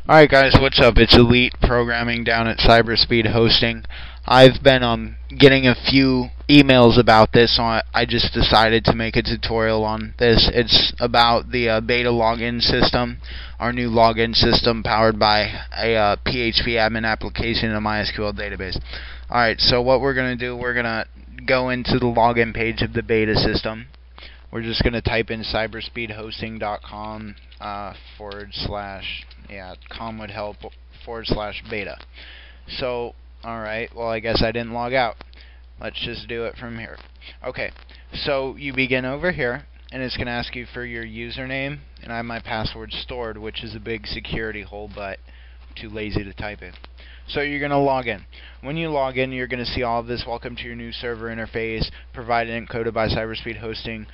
Alright guys, what's up? It's Elite Programming down at Cyberspeed Hosting. I've been getting a few emails about this, so I just decided to make a tutorial on this. It's about the beta login system, our new login system powered by a PHP admin application and a MySQL database. Alright, so what we're going to do, we're going to go into the login page of the beta system. We're just going to type in cyberspeedhosting.com com would help /beta. So, alright, well I guess I didn't log out. Let's just do it from here. Okay, so you begin over here, and it's going to ask you for your username, and I have my password stored, which is a big security hole, but I'm too lazy to type it. So you're going to log in. When you log in, you're going to see all of this. Welcome to your new server interface, provided and encoded by Cyberspeed Hosting.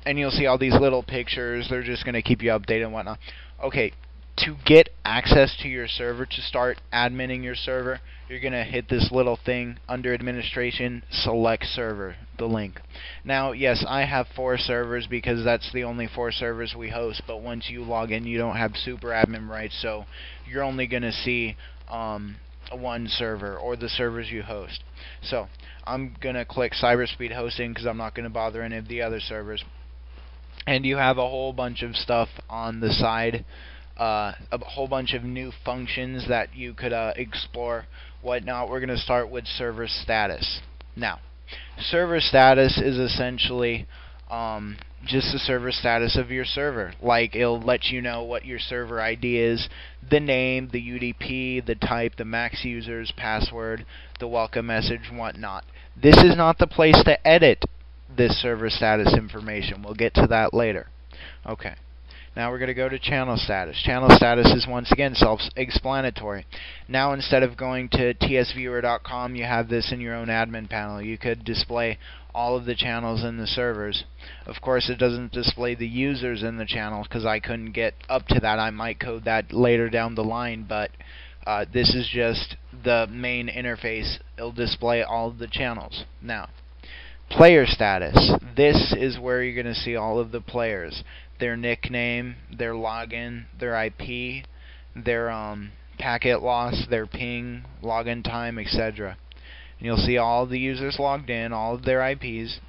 And you'll see all these little pictures. They're just going to keep you updated and whatnot. Okay, to get access to your server, to start adminning your server, you're going to hit this little thing under administration, select server, the link. Now, yes, I have 4 servers because that's the only 4 servers we host, but once you log in, you don't have super admin rights, so you're only going to see one server or the servers you host. So I'm going to click Cyberspeed Hosting because I'm not going to bother any of the other servers. And you have a whole bunch of stuff on the side, a whole bunch of new functions that you could explore, whatnot. We're going to start with server status. Now, server status is essentially just the server status of your server. Like, it'll let you know what your server ID is, the name, the UDP, the type, the max users, password, the welcome message, whatnot. This is not the place to edit this server status information. We'll get to that later. Okay. Now we're going to go to channel status. Channel status is once again self-explanatory. Now instead of going to tsviewer.com, you have this in your own admin panel. You could display all of the channels in the servers. Of course, it doesn't display the users in the channel because I couldn't get up to that. I might code that later down the line, but this is just the main interface. It'll display all of the channels. Now, player status. This is where you're going to see all of the players. Their nickname, their login, their IP, their packet loss, their ping, login time, etc. And you'll see all the users logged in, all of their IPs.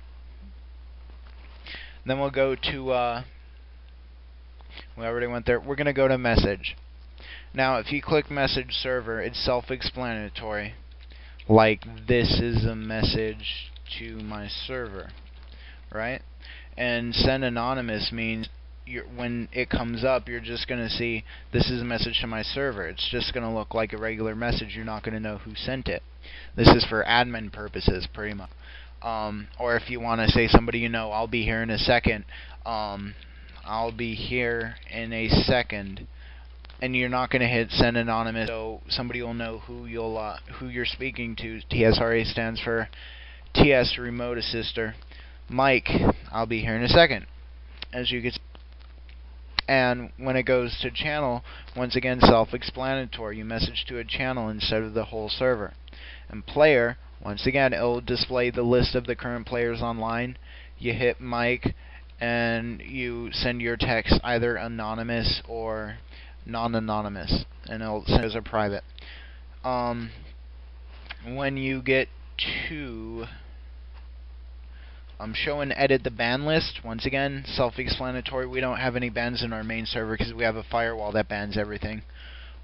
Then we'll go to, we already went there. We're going to go to message. Now, if you click message server, it's self-explanatory. Like, this is a message to my server, right? And send anonymous means when it comes up, you're just going to see this is a message to my server. It's just going to look like a regular message. You're not going to know who sent it. This is for admin purposes, pretty much. Or if you want to say somebody you know, I'll be here in a second. I'll be here in a second. And you're not going to hit send anonymous, so somebody will know who you're speaking to. TSRA stands for TS Remote Assister. Mike, I'll be here in a second, as you can see. And when it goes to channel, once again self-explanatory. You message to a channel instead of the whole server. And player, once again, it'll display the list of the current players online. You hit Mike, and you send your text either anonymous or non-anonymous, and it'll send as a private. When you get to show and edit the ban list, once again, self-explanatory. We don't have any bans in our main server because we have a firewall that bans everything.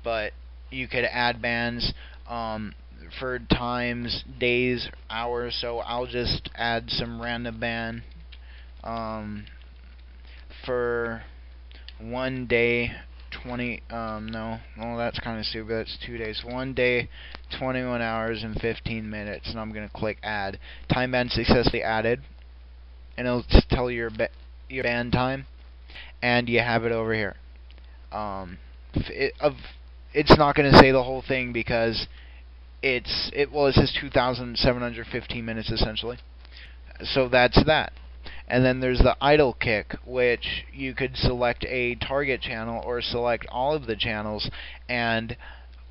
But you could add bans for times, days, hours. So I'll just add some random ban for 1 day, 20. No, well, that's kind of stupid. That's 2 days. 1 day, 21 hours and 15 minutes, and I'm going to click add. Time ban successfully added. And it'll tell your ban time, and you have it over here. It's not going to say the whole thing because it says 2,715 minutes essentially. So that's that. And then there's the idle kick, which you could select a target channel or select all of the channels and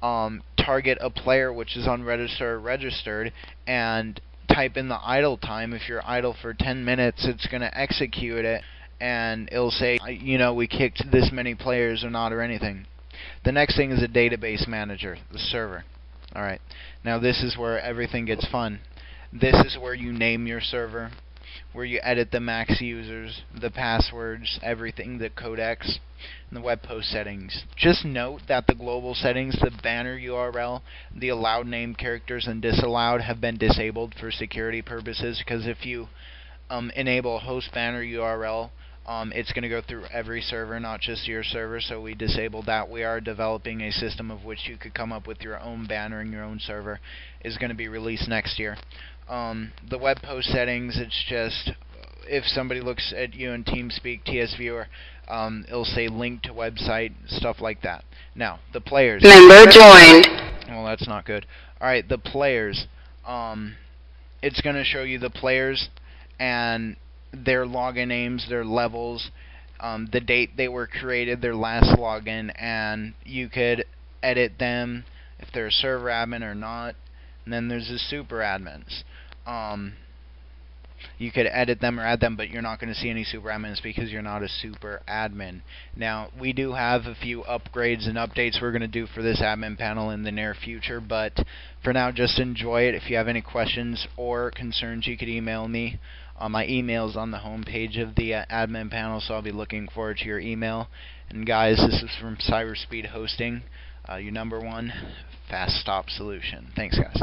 target a player which is unregistered or registered, and type in the idle time. If you're idle for 10 minutes, it's going to execute it, and it'll say, you know, we kicked this many players or not or anything. The next thing is a database manager, the server. Alright, now this is where everything gets fun. This is where you name your server, where you edit the max users, the passwords, everything, the codecs, and the web post settings. Just note that the global settings, the banner URL, the allowed name characters, and disallowed have been disabled for security purposes, because if you enable host banner URL, it's going to go through every server, not just your server, so we disabled that. We are developing a system of which you could come up with your own banner in your own server. Is going to be released next year. The web post settings, it's just, if somebody looks at you in TeamSpeak, TSViewer, it'll say link to website, stuff like that. Now, the players. Member joined. Well, that's not good. Alright, the players. It's going to show you the players and their login names, their levels, the date they were created, their last login, and you could edit them if they're a server admin or not. And then there's the super admins. You could edit them or add them, but you're not going to see any super admins because you're not a super admin. Now, we do have a few upgrades and updates we're going to do for this admin panel in the near future, but for now, just enjoy it. If you have any questions or concerns, you could email me. My email is on the home page of the admin panel, so I'll be looking forward to your email. And guys, this is from Cyberspeed Hosting, your #1 fast stop solution. Thanks, guys.